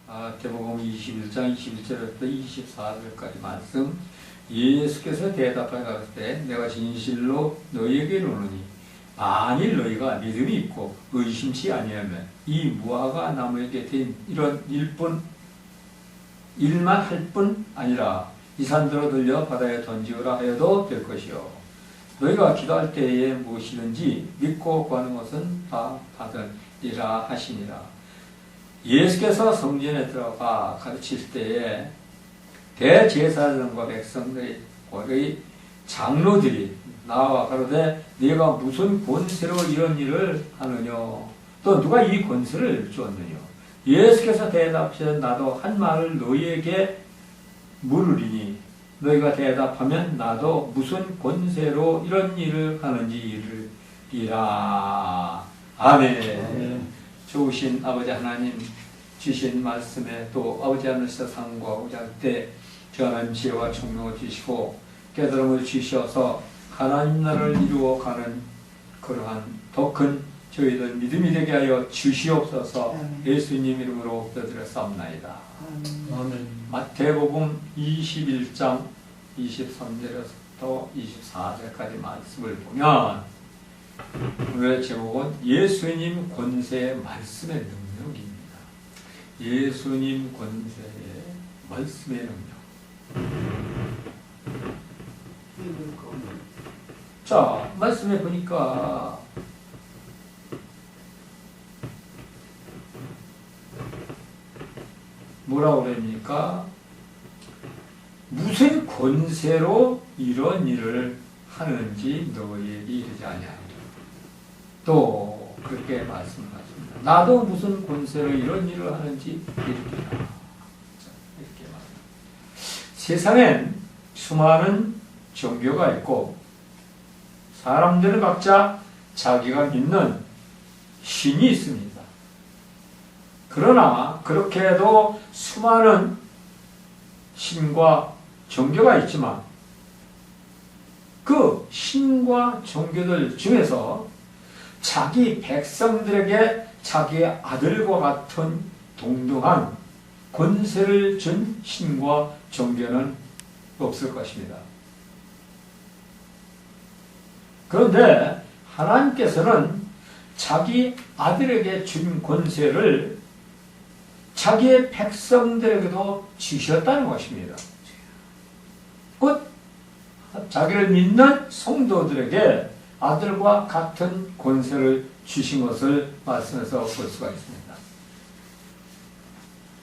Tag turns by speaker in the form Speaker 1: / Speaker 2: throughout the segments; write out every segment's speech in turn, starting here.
Speaker 1: 마태복음 21장 21절부터 24절까지 말씀. 예수께서 대답하여 가로되 내가 진실로 너희에게 이르노니 만일 너희가 믿음이 있고 의심치 아니하면 이 무화과 나무에게 된 이런 일만 할 뿐 아니라 이 산들어 들려 바다에 던지오라 하여도 될 것이요 너희가 기도할 때에 무엇이든지 믿고 구하는 것은 다 받으리라 하시니라. 예수께서 성전에 들어가 가르칠 때에 대제사장과 백성들의 장로들이 나와 가로되 네가 무슨 권세로 이런 일을 하느냐, 또 누가 이 권세를 주었느냐. 예수께서 대답하여 나도 한 말을 너희에게 물으리니 너희가 대답하면 나도 무슨 권세로 이런 일을 하는지 이르리라. 아멘. 좋으신 아버지 하나님, 주신 말씀에 또 아버지 하늘에서 상고하고자 할 때 귀한 지혜와 총명을 주시고 깨달음을 주셔서 하나님 나라를 이루어가는 그러한 더 큰 저희들 믿음이 되게 하여 주시옵소서. 예수님 이름으로 기도드렸사옵나이다. 아멘. 마태복음 21장 23절에서부터 24절까지 말씀을 보면 오늘의 제목은 예수님 권세의 말씀의 능력입니다. 예수님 권세의 말씀의 능력. 자, 말씀해 보니까 뭐라고 그럽니까? 무슨 권세로 이런 일을 하는지 너희에게 이르지 아니하리라. 또 그렇게 말씀하십니다. 나도 무슨 권세로 이런 일을 하는지 이르리라. 이렇게 말합니다. 세상엔 수많은 종교가 있고 사람들은 각자 자기가 믿는 신이 있습니다. 그러나 그렇게 해도 수많은 신과 종교가 있지만 그 신과 종교들 중에서 자기 백성들에게 자기의 아들과 같은 동등한 권세를 준 신과 종교는 없을 것입니다. 그런데 하나님께서는 자기 아들에게 준 권세를 자기의 백성들에게도 주셨다는 것입니다. 곧 자기를 믿는 성도들에게 아들과 같은 권세를 주신 것을 말씀에서 볼 수가 있습니다.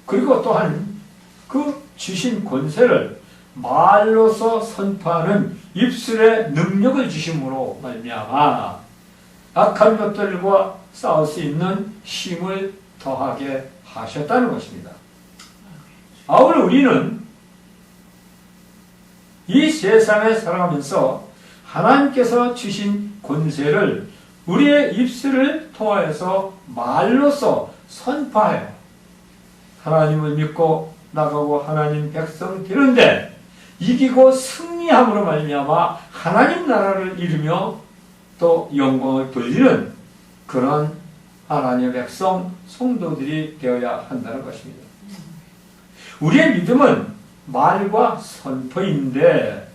Speaker 1: 그리고 또한 그 주신 권세를 말로서 선포하는 입술의 능력을 주심으로 말미암아 악한 것들과 싸울 수 있는 힘을 더하게 하셨다는 것입니다. 아울러 우리는 이 세상에 살아가면서 하나님께서 주신 권세를 우리의 입술을 통하여서 말로서 선포하여 하나님을 믿고 나가고 하나님 백성 되는데 이기고 승리함으로 말미암아 하나님 나라를 이루며 또 영광을 돌리는 그런 하나님의 백성 성도들이 되어야 한다는 것입니다. 우리의 믿음은 말과 선포인데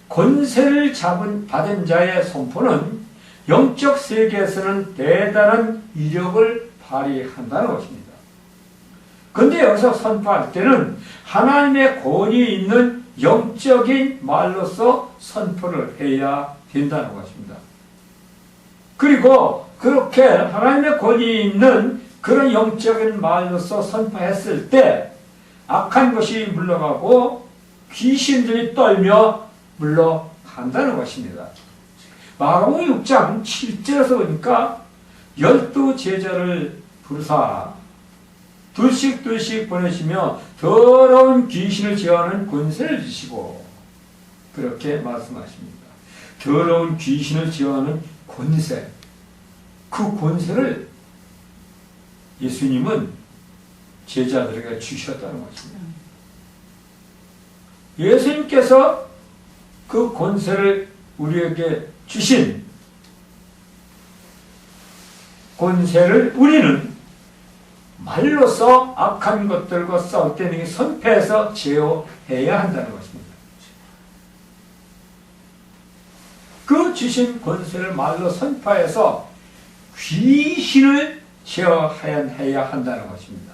Speaker 1: 권세를 받은 자의 선포는 영적 세계에서는 대단한 위력을 발휘한다는 것입니다. 그런데 여기서 선포할 때는 하나님의 권위 있는 영적인 말로서 선포를 해야 된다는 것입니다. 그리고 그렇게 하나님의 권위 있는 그런 영적인 말로서 선포했을 때 악한 것이 물러가고 귀신들이 떨며 물러간다는 것입니다. 마가복음 6장 7절에서 보니까 12제자를 부르사 둘씩 보내시며 더러운 귀신을 제어하는 권세를 주시고 그렇게 말씀하십니다. 더러운 귀신을 제어하는 권세, 그 권세를 예수님은 제자들에게 주셨다는 것입니다. 예수님께서 그 권세를 우리에게 주신 권세를 우리는 말로서 악한 것들과 싸울 때는 선패해서 제어해야 한다는 것입니다. 그 주신 권세를 말로 선포해서 귀신을 제어해야 한다는 것입니다.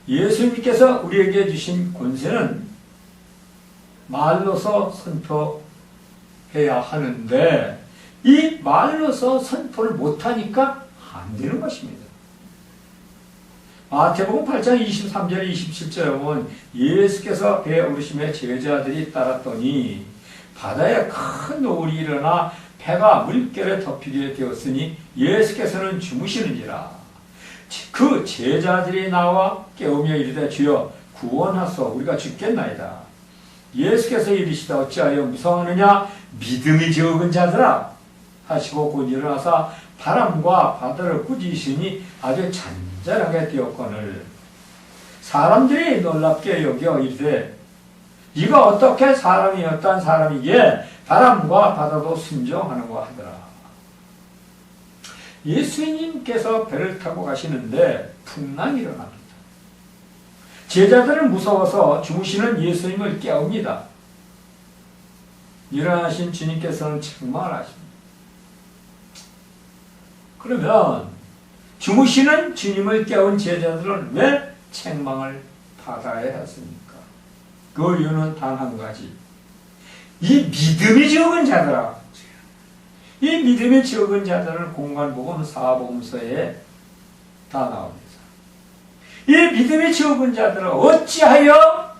Speaker 1: 예수님께서 우리에게 주신 권세는 말로서 선포해야 하는데 이 말로서 선포를 못하니까 안 되는 것입니다. 마태복음 8장 23절 27절에 보면 예수께서 배에 오르심에 제자들이 따랐더니 바다에 큰 노을이 일어나 배가 물결에 덮이게 되었으니 예수께서는 주무시는지라. 그 제자들이 나와 깨우며 이르되 주여 구원하소 우리가 죽겠나이다. 예수께서 이르시다 어찌하여 무서워하느냐 믿음이 적은 자들아 하시고 곧 일어나사 바람과 바다를 꾸짖으시니 아주 잔잔하게 되었거늘 사람들이 놀랍게 여겨 이르되 이가 어떻게 사람이 어떤 사람이기에 바람과 바다도 순종하는가 하더라. 예수님께서 배를 타고 가시는데 풍랑이 일어납니다. 제자들은 무서워서 주무시는 예수님을 깨웁니다. 일어나신 주님께서는 책망을 하십니다. 그러면 주무시는 주님을 깨운 제자들은 왜 책망을 받아야 했습니까? 그 이유는 단 한 가지. 이 믿음이 적은 자들아. 이 믿음이 적은 자들은 공관복음 4복음서에 다 나옵니다. 이 믿음이 적은 자들은 어찌하여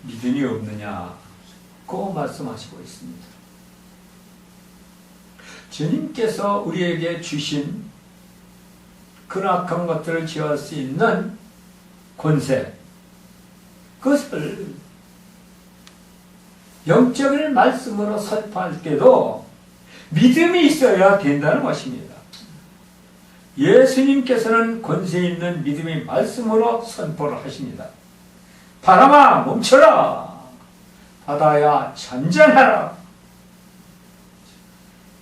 Speaker 1: 믿음이 없느냐고 말씀하시고 있습니다. 주님께서 우리에게 주신 근악한 것들을 지을 수 있는 권세, 그것을 영적인 말씀으로 선포할 때도 믿음이 있어야 된다는 것입니다. 예수님께서는 권세 있는 믿음의 말씀으로 선포를 하십니다. 바람아 멈춰라. 바다야 잔잔하라.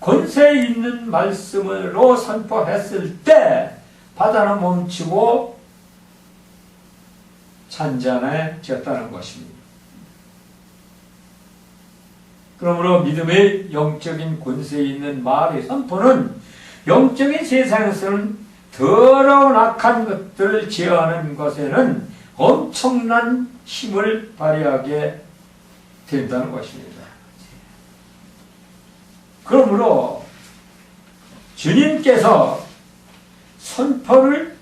Speaker 1: 권세 있는 말씀으로 선포했을 때 바다는 멈추고 잔잔해졌다는 것입니다. 그러므로 믿음의 영적인 권세 있는 말의 선포는 영적인 세상에서는 더러운 악한 것들을 제어하는 것에는 엄청난 힘을 발휘하게 된다는 것입니다. 그러므로 주님께서 선포를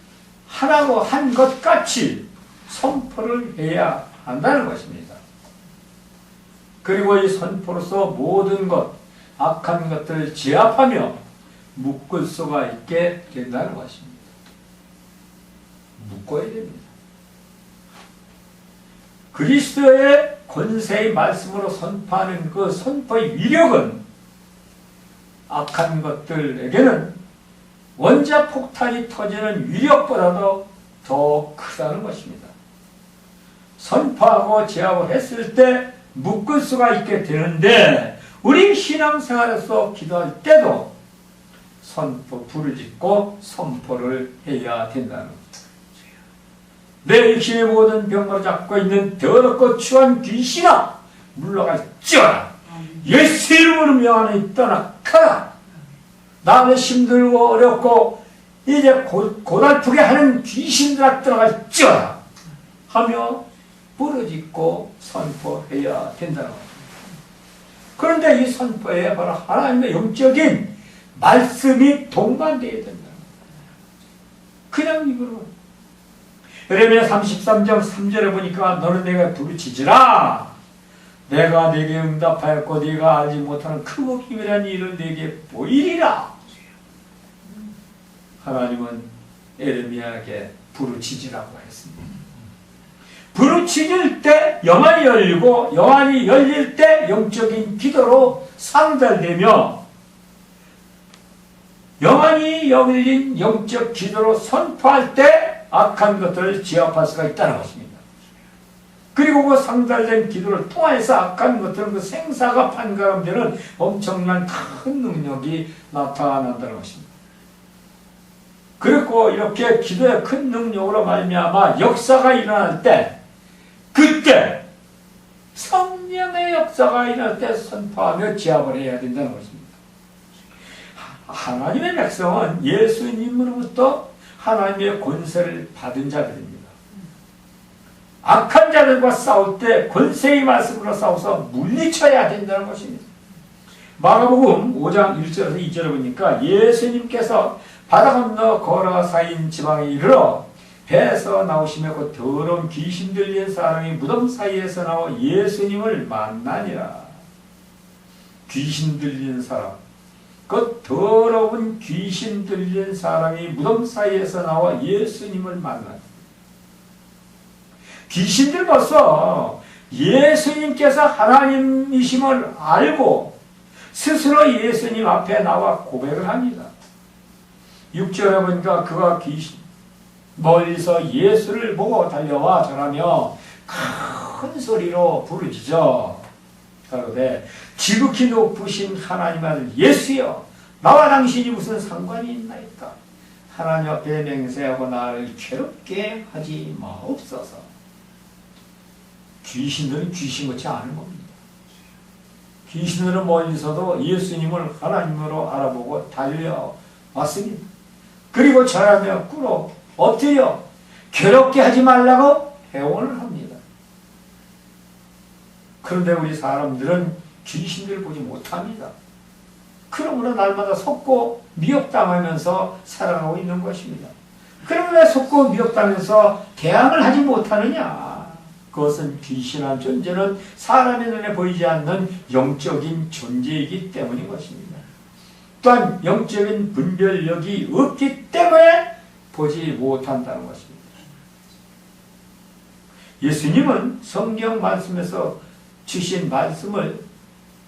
Speaker 1: 하라고 한 것 같이 선포를 해야 한다는 것입니다. 그리고 이 선포로서 모든 것, 악한 것들을 제압하며 묶을 수가 있게 된다는 것입니다. 묶어야 됩니다. 그리스도의 권세의 말씀으로 선포하는 그 선포의 위력은 악한 것들에게는 원자 폭탄이 터지는 위력보다도 더 크다는 것입니다. 선포하고 제압을 했을 때 묶을 수가 있게 되는데 우리 신앙생활에서 기도할 때도 선포, 부르짖고 선포를 해야 된다는 것. 내 육신의 모든 병으로 잡고 있는 더럽고 추한 귀신아 물러갈지어다. 예수 이름으로 명하노니 떠나가라. 나는 힘들고 어렵고 이제 고달프게 하는 귀신들아 떠나갈지어다 하며 부르짖고 선포해야 된다는 겁니다. 그런데 이 선포에 바로 하나님의 영적인 말씀이 동반되어야 된다는 겁니다. 그냥 입으로. 예레미야 33장 3절에 보니까 너는 내가 부르짖으라. 내가 네게 응답하였고 네가 알지 못하는 크고 기밀한 일을 네게 보이리라. 하나님은 예레미야에게 부르짖으라고 했습니다. 부르짖을 때 영안이 열리고 영안이 열릴 때 영적인 기도로 상달되며 영안이 열린 영적 기도로 선포할 때 악한 것들을 제압할 수가 있다는 것입니다. 그리고 그 상달된 기도를 통해서 악한 것들은 그 생사가 판가름되는 엄청난 큰 능력이 나타난다는 것입니다. 그리고 이렇게 기도의 큰 능력으로 말미암아 역사가 일어날 때, 그때 성령의 역사가 일어날 때 선포하며 기합을 해야 된다는 것입니다. 하나님의 백성은 예수님으로부터 하나님의 권세를 받은 자들입니다. 악한 자들과 싸울 때 권세의 말씀으로 싸워서 물리쳐야 된다는 것입니다. 마가복음 5장 1절에서 2절을 보니까 예수님께서 바다 건너 거라사인 지방에 이르러 배에서 나오시며 그 더러운 귀신 들린 사람이 무덤 사이에서 나와 예수님을 만나니라. 귀신 들린 사람, 그 더러운 귀신 들린 사람이 무덤 사이에서 나와 예수님을 만나니라. 귀신들 벌써 예수님께서 하나님이심을 알고 스스로 예수님 앞에 나와 고백을 합니다. 6절에 보니까 그가 멀리서 예수를 보고 달려와 절하며 큰 소리로 부르짖어 가로되 지극히 높으신 하나님 아들 예수여, 나와 당신이 무슨 상관이 있나이까? 하나님 앞에 맹세하고 나를 괴롭게 하지 마옵소서. 귀신들은 귀신같이 아는 겁니다. 귀신들은 멀리서도 예수님을 하나님으로 알아보고 달려왔습니다. 그리고 절하며 꿇어 엎드려 괴롭게 하지 말라고 회원을 합니다. 그런데 우리 사람들은 귀신들을 보지 못합니다. 그러므로 날마다 속고 미혹당하면서 살아가고 있는 것입니다. 그러면 왜 속고 미혹당하면서 대항을 하지 못하느냐? 그것은 귀신한 존재는 사람의 눈에 보이지 않는 영적인 존재이기 때문인 것입니다. 또한 영적인 분별력이 없기 때문에 보지 못한다는 것입니다. 예수님은 성경 말씀에서 주신 말씀을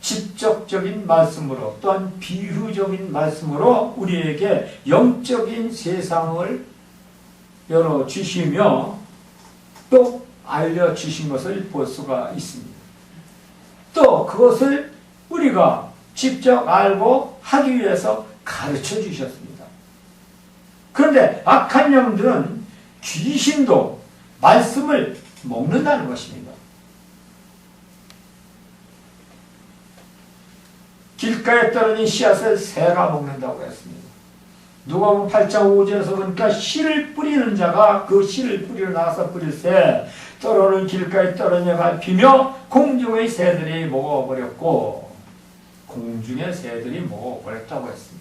Speaker 1: 직접적인 말씀으로 또한 비유적인 말씀으로 우리에게 영적인 세상을 열어주시며 또 알려주신 것을 볼 수가 있습니다. 또 그것을 우리가 직접 알고 하기 위해서 가르쳐 주셨습니다. 그런데 악한 영들은 귀신도 말씀을 먹는다는 것입니다. 길가에 떨어진 씨앗을 새가 먹는다고 했습니다. 누가복음 8장 5절에서 보니까 씨를 뿌리는 자가 그 씨를 뿌리러 나가서 뿌릴새 떨어는 길가에 떨어져가 비며 공중의 새들이 먹어버렸고 공중의 새들이 먹어버렸다고 했습니다.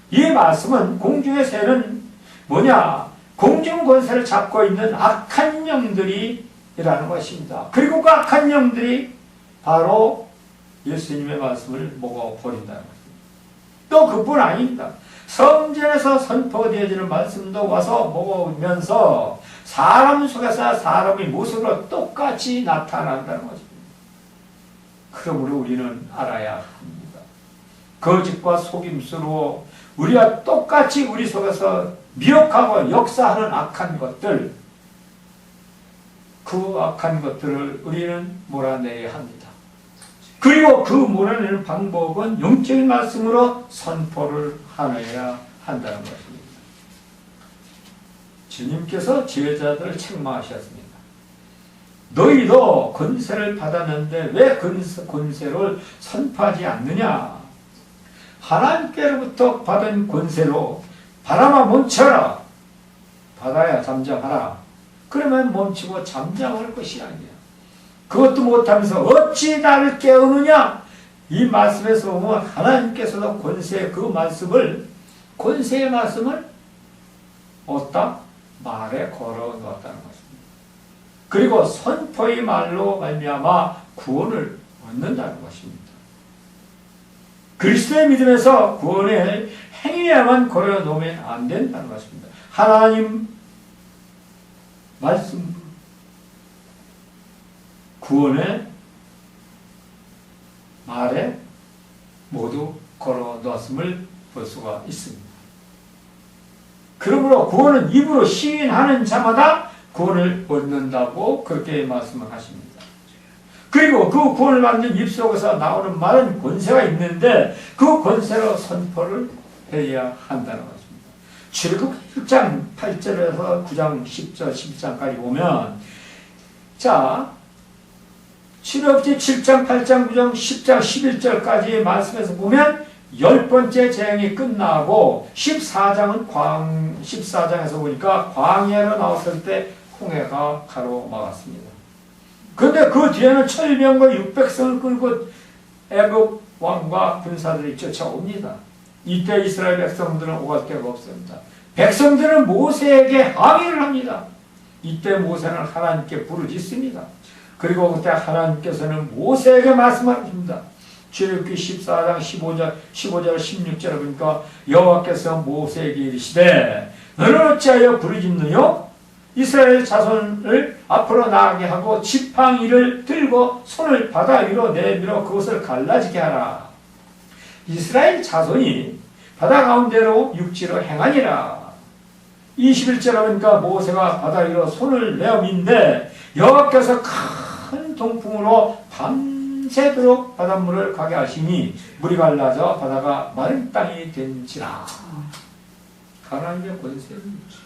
Speaker 1: 이 말씀은 공중의 새는 뭐냐? 공중 권세를 잡고 있는 악한 영들이라는 것입니다. 그리고 그 악한 영들이 바로 예수님의 말씀을 먹어버린다는 것입니다. 또 그뿐 아닙니다. 성전에서 선포되어지는 말씀도 와서 먹으면서 사람 속에서 사람의 모습으로 똑같이 나타난다는 것입니다. 그러므로 우리는 알아야 합니다. 거짓과 속임수로 우리와 똑같이 우리 속에서 미혹하고 역사하는 악한 것들, 그 악한 것들을 우리는 몰아내야 합니다. 그리고 그 몰아내는 방법은 영적인 말씀으로 선포를 하여야 한다는 것입니다. 주님께서 제자들을 책망하셨습니다. 너희도 권세를 받았는데 왜 권세를 선포하지 않느냐? 하나님께로부터 받은 권세로 바람아 멈춰라. 바다야 잠잠하라. 그러면 멈추고 잠잠할 것이 아니야. 그것도 못하면서 어찌 나를 깨우느냐? 이 말씀에서 보면 하나님께서도 권세의 그 말씀을, 권세의 말씀을 어디다? 말에 걸어 놓았다는 것입니다. 그리고 선포의 말로 말미암아 구원을 얻는다는 것입니다. 그리스도의 믿음에서 구원의 행위에만 걸어 놓으면 안 된다는 것입니다. 하나님 말씀, 구원의 말에 모두 걸어 놓았음을 볼 수가 있습니다. 그러므로 구원은 입으로 시인하는 자마다 구원을 얻는다고 그렇게 말씀을 하십니다. 그리고 그 구원을 받는 입 속에서 나오는 말은 권세가 있는데 그 권세로 선포를 해야 한다는 것입니다. 출애굽 1장 8절에서 9장 10절 11장까지 보면, 자, 출애굽기 7장 8장 9장 10장 11절까지의 말씀에서 보면 10번째 재앙이 끝나고 14장에서 보니까 광야로 나왔을 때 홍해가 가로막았습니다. 그런데 그 뒤에는 철병과 600성을 끌고 애굽 왕과 군사들이 쫓아옵니다. 이때 이스라엘 백성들은 오갈 데가 없습니다. 백성들은 모세에게 항의를 합니다. 이때 모세는 하나님께 부르짖습니다. 그리고 그때 하나님께서는 모세에게 말씀하십니다. 출애굽기 14장 15절 16절에 보니까 여호와께서 모세에게 이르시되 너는 어찌하여 부르짖느뇨? 이스라엘 자손을 앞으로 나가게 하고 지팡이를 들고 손을 바다 위로 내밀어 그것을 갈라지게 하라. 이스라엘 자손이 바다 가운데로 육지로 행하니라. 21절에 보니까 모세가 바다 위로 손을 내어민데 여호와께서 큰 동풍으로 밤새도록 바닷물을 가게 하시니 물이 갈라져 바다가 마른 땅이 된지라. 하나님의 권세입니다.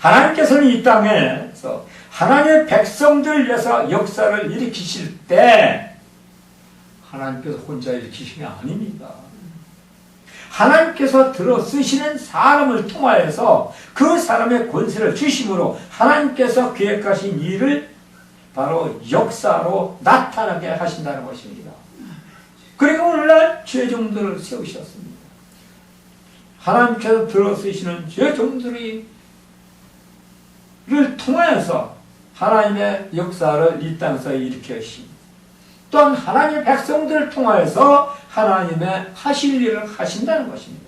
Speaker 1: 하나님께서는 이 땅에서 하나님의 백성들을 위해서 역사를 일으키실 때 하나님께서 혼자 일으키신 게 아닙니다. 하나님께서 들어 쓰시는 사람을 통하여서 그 사람의 권세를 주심으로 하나님께서 계획하신 일을 바로 역사로 나타나게 하신다는 것입니다. 그리고 오늘날 죄종들을 세우셨습니다. 하나님께서 들어 쓰시는 죄종들을 통하여서 하나님의 역사를 이 땅에서 일으키십니다. 또한 하나님의 백성들을 통하여서 하나님의 하실 일을 하신다는 것입니다.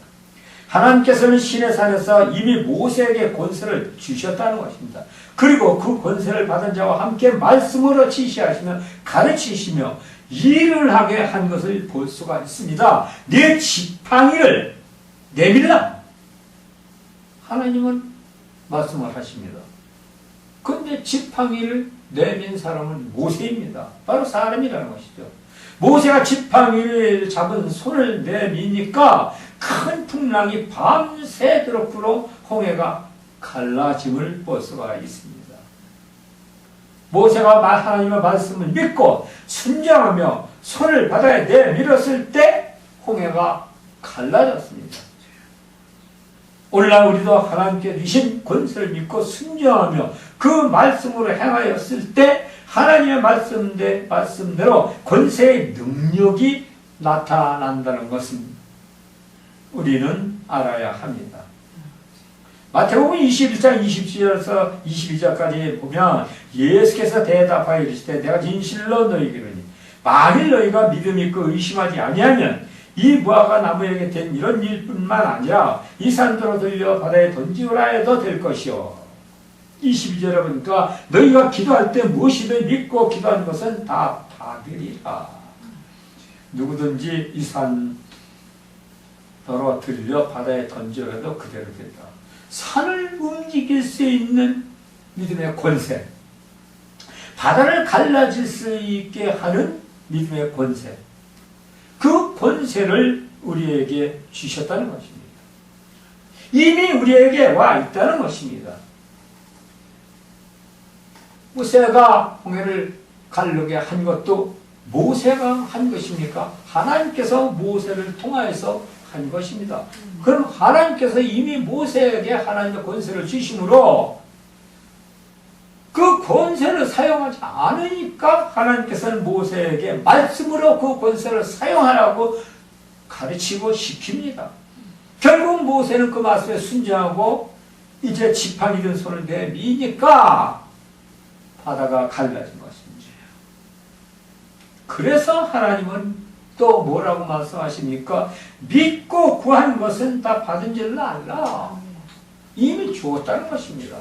Speaker 1: 하나님께서는 시내산에서 이미 모세에게 권세를 주셨다는 것입니다. 그리고 그 권세를 받은 자와 함께 말씀으로 지시하시며 가르치시며 일을 하게 한 것을 볼 수가 있습니다. 내 지팡이를 내밀라. 하나님은 말씀을 하십니다. 그런데 지팡이를 내민 사람은 모세입니다. 바로 사람이라는 것이죠. 모세가 지팡이를 잡은 손을 내미니까 큰 풍랑이 밤새도록 불어 홍해가 갈라짐을 볼 수가 있습니다. 모세가 하나님의 말씀을 믿고 순종하며 손을 바다에 내밀었을 때 홍해가 갈라졌습니다. 오늘날 우리도 하나님께 주신 권세를 믿고 순종하며 그 말씀으로 행하였을 때 하나님의 말씀대로 권세의 능력이 나타난다는 것은 우리는 알아야 합니다. 마태복음 21장 20절에서 22절까지 보면 예수께서 대답하여 이르시되 내가 진실로 너희에게 이르노니 만일 너희가 믿음이 있고 의심하지 아니하면 이 무화과 나무에게 된 이런 일뿐만 아니라 이 산더러 들려 바다에 던지오라 해도 될 것이요. 22절에 보니까 너희가 기도할 때 무엇이든 믿고 기도하는 것은 다 받으리라. 누구든지 이 산더러 들려 바다에 던지오라도 그대로 된다. 산을 움직일 수 있는 믿음의 권세, 바다를 갈라질 수 있게 하는 믿음의 권세, 그 권세를 우리에게 주셨다는 것입니다. 이미 우리에게 와 있다는 것입니다. 모세가 홍해를 가르게 한 것도 모세가 한 것입니까? 하나님께서 모세를 통하여서 한 것입니다. 그럼 하나님께서 이미 모세에게 하나님의 권세를 주심으로 그 권세를 사용하지 않으니까 하나님께서는 모세에게 말씀으로 그 권세를 사용하라고 가르치고 시킵니다. 결국 모세는 그 말씀에 순종하고 이제 지팡이 든 손을 내미니까 바다가 갈라진 것입니다. 그래서 하나님은 또 뭐라고 말씀하십니까? 믿고 구한 것은 다 받은 줄을 알라. 이미 주었다는 것입니다.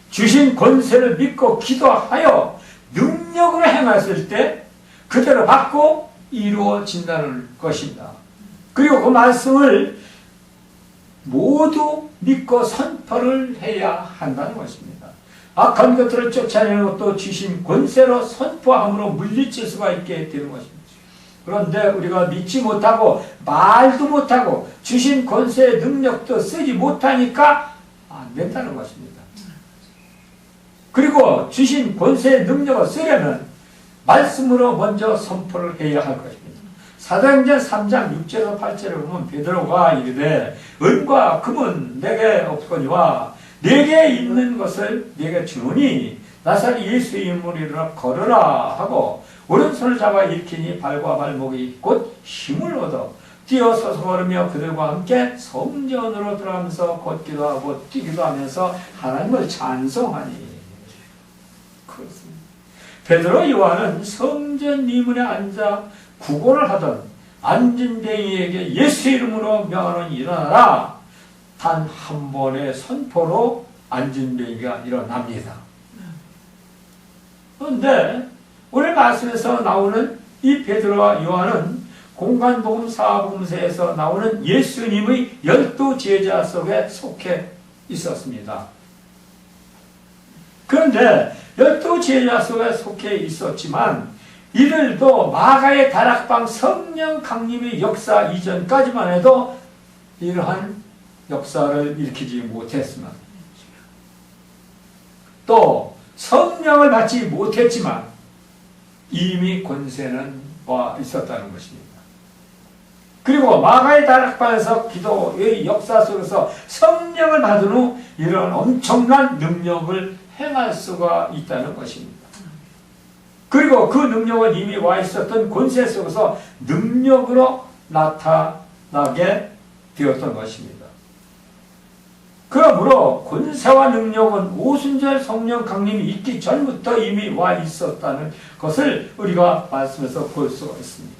Speaker 1: 주신 권세를 믿고 기도하여 능력으로 행했을 때 그대로 받고 이루어진다는 것입니다. 그리고 그 말씀을 모두 믿고 선포를 해야 한다는 것입니다. 악한 것들을 쫓아내는 것도 주신 권세로 선포함으로 물리칠 수가 있게 되는 것입니다. 그런데 우리가 믿지 못하고 말도 못하고 주신 권세의 능력도 쓰지 못하니까 안 된다는 것입니다. 그리고 주신 권세의 능력을 쓰려면 말씀으로 먼저 선포를 해야 할 것입니다. 사도행전 3장 6절에서 8절에 보면 베드로가 이르되 은과 금은 내게 없거니와 내게 있는 것을 내게 주노니 나사렛 예수의 이름으로 일어나 걸으라 하고 오른손을 잡아 일으키니 발과 발목이 곧 힘을 얻어 뛰어서서 걸으며 그들과 함께 성전으로 들어가면서 걷기도 하고 뛰기도 하면서 하나님을 찬송하니. 그렇습니다. 베드로 요한은 성전 이문에 앉아 구걸을 하던 앉은 뱅이에게 예수의 이름으로 명하노니 일어나라. 단 한 번의 선포로 앉은 뱅이가 일어납니다. 그런데 오늘 말씀에서 나오는 이 베드로와 요한은 공간복음 사복음서에서 나오는 예수님의 12 제자 속에 속해 있었습니다. 그런데 12 제자 속에 속해 있었지만 이들도 마가의 다락방 성령 강림의 역사 이전까지만 해도 이러한 역사를 일으키지 못했으나 또 성령을 받지 못했지만 이미 권세는 와 있었다는 것입니다. 그리고 마가의 다락방에서 기도의 역사 속에서 성령을 받은 후 이런 엄청난 능력을 행할 수가 있다는 것입니다. 그리고 그 능력은 이미 와 있었던 권세 속에서 능력으로 나타나게 되었던 것입니다. 그러므로 권세와 능력은 오순절 성령 강림이 있기 전부터 이미 와 있었다는 것을 우리가 말씀에서 볼 수가 있습니다.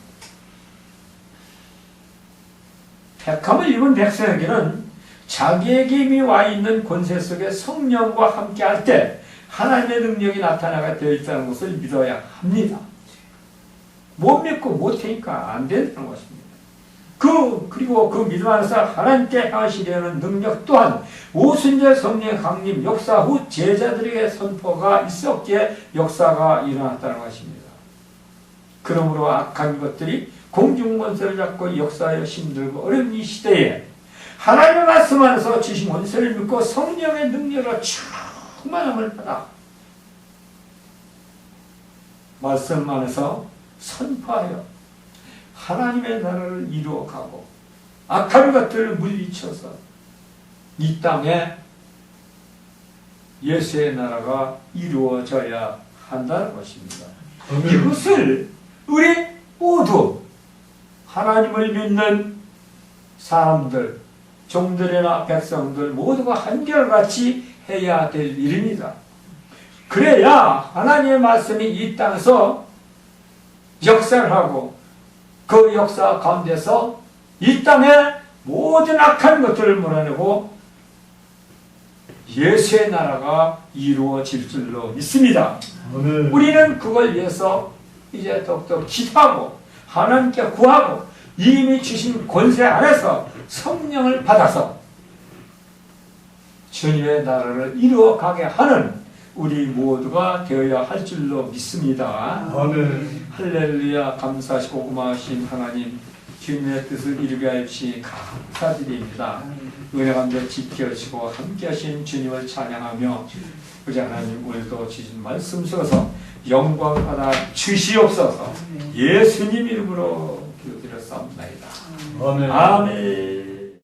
Speaker 1: 백함을 입은 백성에게는 자기에게 이미 와 있는 권세 속에 성령과 함께 할 때 하나님의 능력이 나타나게 되어 있다는 것을 믿어야 합니다. 못 믿고 못하니까 안 된다는 것입니다. 그리고 그 믿음 안에서 하나님께 하시려는 능력 또한 오순절 성령 강림 역사 후 제자들에게 선포가 있었기에 역사가 일어났다는 것입니다. 그러므로 악한 것들이 공중권세를 잡고 역사에 힘들고 어려운 이 시대에 하나님의 말씀 안에서 주신 권세를 믿고 성령의 능력으로 충만함을 받아 말씀 안에서 선포하여 하나님의 나라를 이루어가고 악한 것들을 물리쳐서 이 땅에 예수의 나라가 이루어져야 한다는 것입니다. 이것을 우리 모두 하나님을 믿는 사람들, 종들이나 백성들 모두가 한결같이 해야 될 일입니다. 그래야 하나님의 말씀이 이 땅에서 역사를 하고 그 역사 가운데서 이 땅의 모든 악한 것들을 몰아내고 예수의 나라가 이루어질 줄로 믿습니다. 우리는 그걸 위해서 이제 더욱더 기도하고 하나님께 구하고 이미 주신 권세 안에서 성령을 받아서 주님의 나라를 이루어가게 하는 우리 모두가 되어야 할 줄로 믿습니다.
Speaker 2: 아멘.
Speaker 1: 할렐루야. 감사하시고 고마우신 하나님, 주님의 뜻을 이루게 하시 감사드립니다. 은혜 가운데 지켜주시고 함께하신 주님을 찬양하며 우리 하나님 오늘도 주신 말씀 속에서 영광을 받아 주시옵소서. 예수님 이름으로 기도드렸사옵나이다.
Speaker 2: 아멘.
Speaker 1: 아멘.